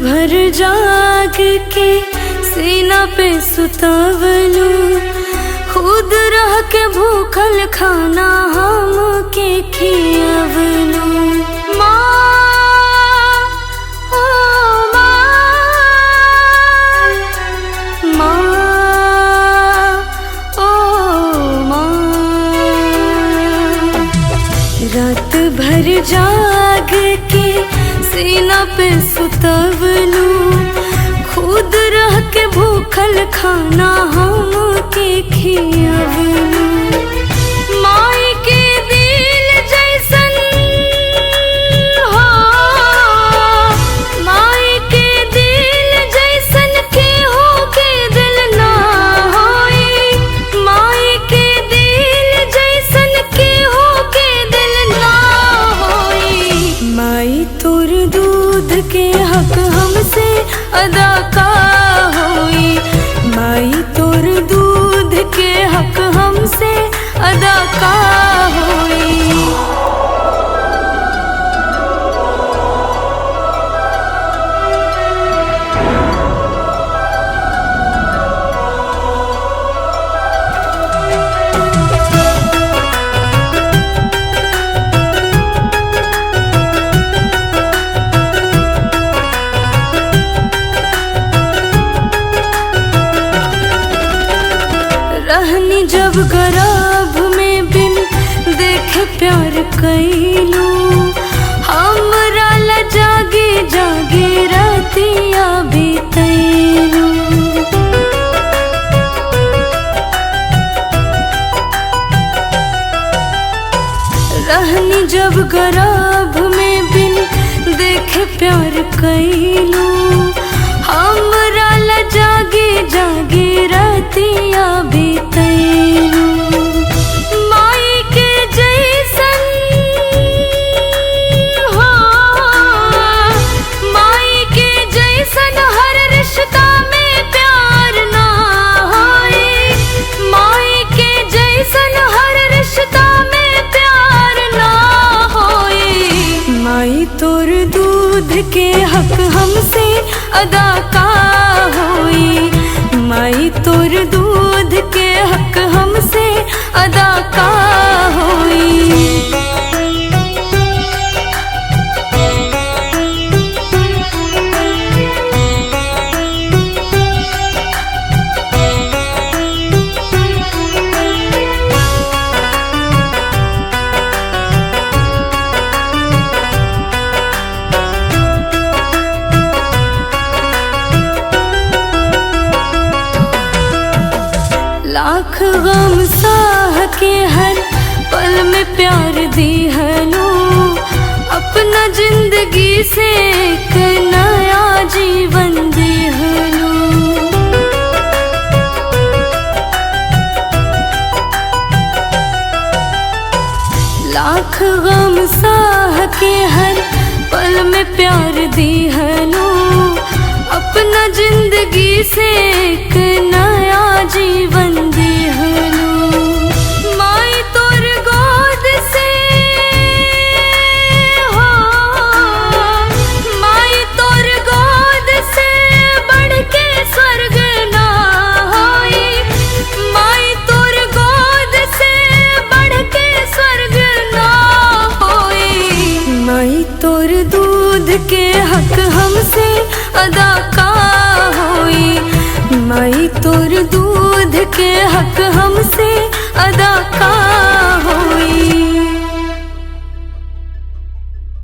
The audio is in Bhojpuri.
भर जाग के सीना पे सुतावलू, खुद रह के भूखल खाना हम के खियावलू। रात भर जाग के सीना पे सुतावलू, खुद रह के भूखल खाना हम के खियावलू। माई के दिल जैसन हो, माई के दिल जैसन के हो के दिल ना होई, माई के दिल जैसन के हो के दिल ना होई। माई तोर दूध के हक हमसे अदा का होई, माई तोर दूध के हक हमसे अदा का होई। रहनी जब गर्भ में बिन देखे प्यार कैलू, हमरा ला जागे जागे रातिया बीतैलू। रहनी जब गर्भ में बिन देखे प्यार कैलू, हमरा ला जागे जागे रातिया बीतैलू। माई के जैसन हो, माई के जैसन हर रिश्ता में प्यार ना होई, माई के जैसन हर रिश्ता में प्यार ना होई। माई तोर दूध के हक हमसे अदा का होई, माई तोर दूध के हक हमसे अदा का होई। लाख गम साह के हर पल में प्यार दिहलो, अपना जिंदगी से एक नया जीवन दिहलो। लाख गम साह के हर पल में प्यार दिहलो, अपना जिंदगी से एक नया जीवन दिहलो। माई तोर गोद से हो, माई तोर गोद से बढ़ के स्वर्ग ना होई, माई तोर गोद से बढ़ के स्वर्ग ना होई। माई तोर दूध के हक हमसे अदा का होई, माई तोर दूध के हक हमसे अदा का